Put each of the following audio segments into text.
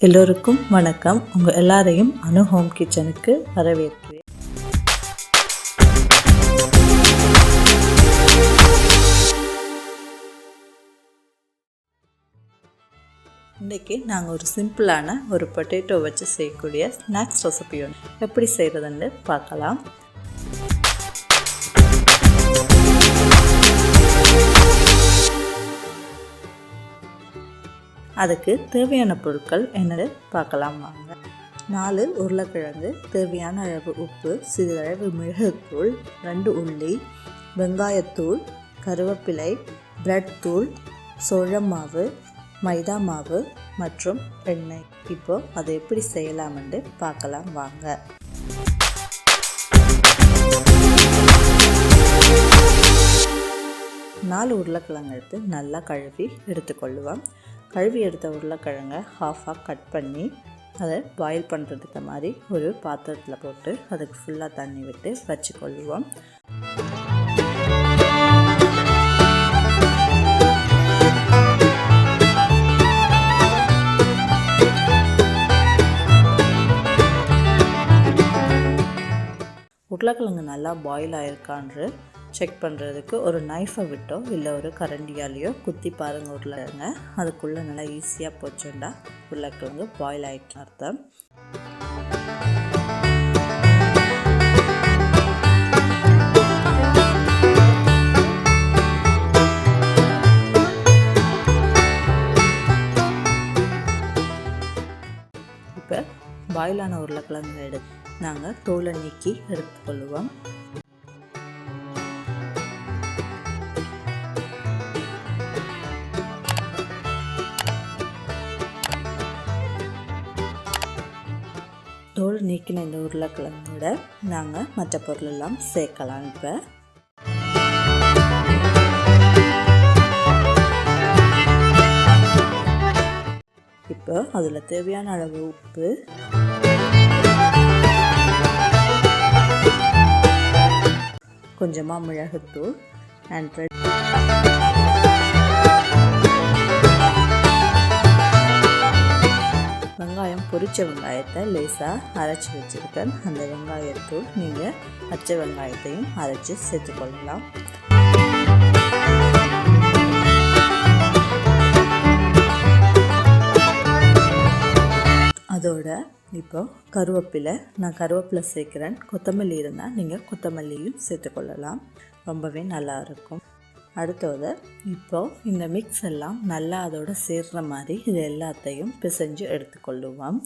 எல்லோருக்கும் வணக்கம். உங்கள் எல்லாரையும் அனு ஹோம் கிச்சனுக்கு வரவேற்கிறேன். இன்றைக்கி நாங்கள் ஒரு சிம்பிளான ஒரு பொட்டேட்டோ வச்சு செய்யக்கூடிய ஸ்நாக்ஸ் ரெசிபி ஒன்று எப்படி செய்கிறதுன்னு பார்க்கலாம். அதுக்கு தேவையான பொருட்கள் என்னது பார்க்கலாம் வாங்க. 4 உருளைக்கிழங்கு, தேவையான அளவு உப்பு, சிறிதளவு மிளகுத்தூள், 2 உள்ளி, வெங்காயத்தூள், கருவேப்பிலை, பிரெட் தூள், சோள மாவு, மைதா மாவு மற்றும் எண்ணெய். இப்போது அதை எப்படி செய்யலாம்னு பார்க்கலாம் வாங்க. நாலு உருளைக்கிழங்கு எடுத்து நல்லா கழுவி எடுத்துக்கொள்ளுவோம். கழுவி எடுத்த உருளைக்கிழங்கை ஹாஃபாக கட் பண்ணி அதை பாயில் பண்ணுறதுக்கு மாதிரி ஒரு பாத்திரத்தில் போட்டு அதுக்கு ஃபுல்லாக தண்ணி விட்டு வச்சுக்கொள்ளுவோம். உருளைக்கிழங்கு நல்லா பாயில் ஆகிருக்கான்னு செக் பண்ணுறதுக்கு ஒரு நைஃபை விட்டோ இல்லை ஒரு கரண்டியாலேயோ குத்தி பாருங்கள். உருளைக்கிழங்க அதுக்குள்ளே நல்லா ஈஸியாக போச்சுண்டா உருளைக்கிழங்கு பாயில் ஆகிட்டு அர்த்தம். இப்போ பாயிலான உருளைக்கிழங்கு எடுத்து நாங்கள் தோலை நீக்கி எடுத்துக்கொள்ளுவோம். தோல் நீக்கின இந்த உருளைக்கிழங்கோட நாங்கள் மற்ற பொருளெல்லாம் சேர்க்கலாம். இப்போ அதில் தேவையான அளவு உப்பு, கொஞ்சமாக மிளகுத்தூள் அண்ட் வெங்காயம், பொரிச்ச வெங்காயத்தை லேசாக அரைச்சி வச்சுருக்கேன். அந்த வெங்காயத்தூள் நீங்கள் பச்சை வெங்காயத்தையும் அரைச்சி சேர்த்துக்கொள்ளலாம். அதோட இப்போ கருவேப்பிலை, நான் கருவேப்பிலை சேர்க்குறேன். கொத்தமல்லி இருந்தால் நீங்கள் கொத்தமல்லியும் சேர்த்துக்கொள்ளலாம், ரொம்பவே நல்லாயிருக்கும். அடுத்தது இப்போது இந்த மிக்ஸ் எல்லாம் நல்லா அதோட சேர்ற மாதிரி இது எல்லாத்தையும் பிசைஞ்சு எடுத்துக்கொள்ளுவோம்.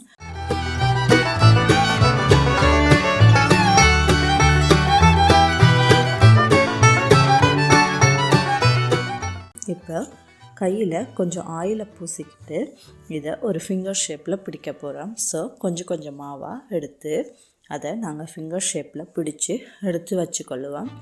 இப்போ கையில் கொஞ்சம் ஆயிலை பூசிக்கிட்டு இதை ஒரு ஃபிங்கர் ஷேப்பில் பிடிக்க போகிறோம். ஸோ கொஞ்சம் கொஞ்சம் மாவாக எடுத்து அதை நாங்கள் ஃபிங்கர் ஷேப்பில் பிடிச்சி எடுத்து வச்சுக்கொள்ளுவோம்.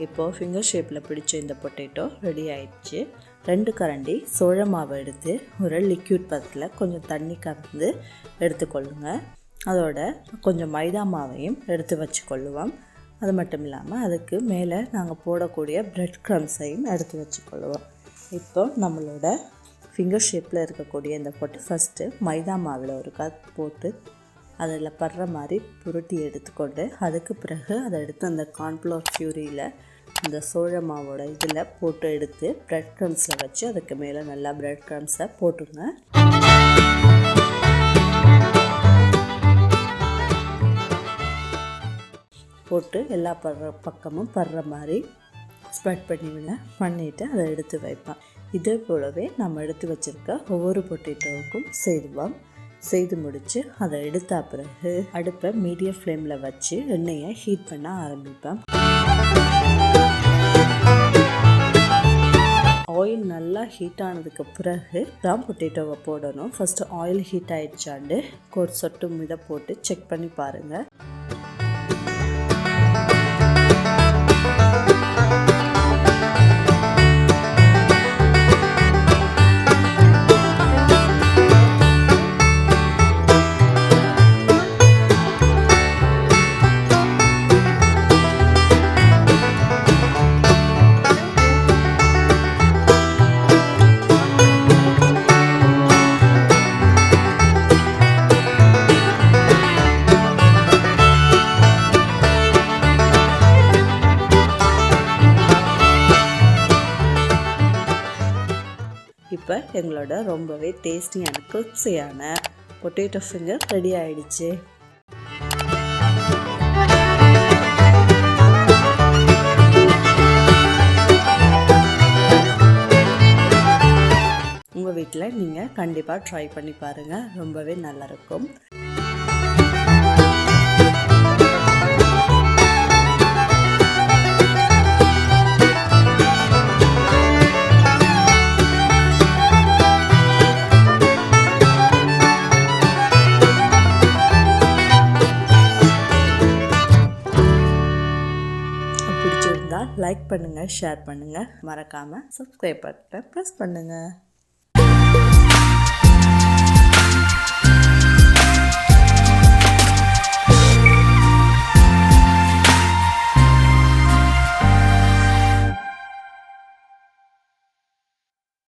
இப்போது ஃபிங்கர் ஷேப்பில் பிடிச்ச இந்த பொட்டேட்டோ ரெடி ஆயிடுச்சு. 2 கரண்டி சோள மாவை எடுத்து ஒரு லிக்யூட் பதத்தில் கொஞ்சம் தண்ணி கலந்து எடுத்துக்கொள்ளுங்க. அதோட கொஞ்சம் மைதா மாவையும் எடுத்து வச்சுக்கொள்ளுவோம். அது மட்டும் இல்லாமல் அதுக்கு மேலே நாங்கள் போடக்கூடிய பிரெட் க்ரம்ஸையும் எடுத்து வச்சுக்கொள்ளுவோம். இப்போ நம்மளோட ஃபிங்கர் ஷேப்பில் இருக்கக்கூடிய இந்த பொட்டை ஃபஸ்ட்டு மைதா மாவில் ஒரு கப் போட்டு அதில் படுற மாதிரி புரட்டி எடுத்துக்கொண்டு அதுக்கு பிறகு அதை எடுத்து அந்த கார்ன்ஃப்ளவர் பியூரியில் இந்த சோள மாவோட இதில் போட்டு எடுத்து பிரெட் க்ரம்ஸில் வச்சு அதுக்கு மேலே நல்லா பிரெட் க்ரம்ஸை போட்டுங்க. போட்டு எல்லா பக்கமும் படுற மாதிரி ஸ்ப்ரெட் பண்ணிவிட்டு அதை எடுத்து வைப்பேன். இதே போலவே நம்ம எடுத்து வச்சுருக்க ஒவ்வொரு பொட்டேட்டோவுக்கும் செய்வோம். செய்து முடித்து அதை எடுத்த பிறகு அடுப்பை மீடியம் ஃப்ளேமில் வச்சு எண்ணெயை ஹீட் பண்ண ஆரம்பிப்பேன். ஆயில் நல்லா நல்லா ஹீட் ஆனதுக்கு பிறகு தான் பொட்டேட்டோவை போடணும். ஃபஸ்ட்டு ஆயில் ஹீட் ஆகிடுச்சாண்டு ஒரு சொட்டு இதை போட்டு செக் பண்ணி பாருங்கள். இப்போ எங்களோட ரொம்பவே டேஸ்டியான கிரிஸ்பியான பொட்டேட்டோ ஃபிங்கர் ரெடி ஆயிடுச்சு. உங்கள் வீட்டில் நீங்கள் கண்டிப்பாக ட்ரை பண்ணி பாருங்கள், ரொம்பவே நல்லாயிருக்கும். பிடிச்சிருந்தா லைக் பண்ணுங்கள், ஷேர் பண்ணுங்கள், மறக்காமல் சப்ஸ்கிரைப் பட்டனை ப்ரெஸ் பண்ணுங்கள்.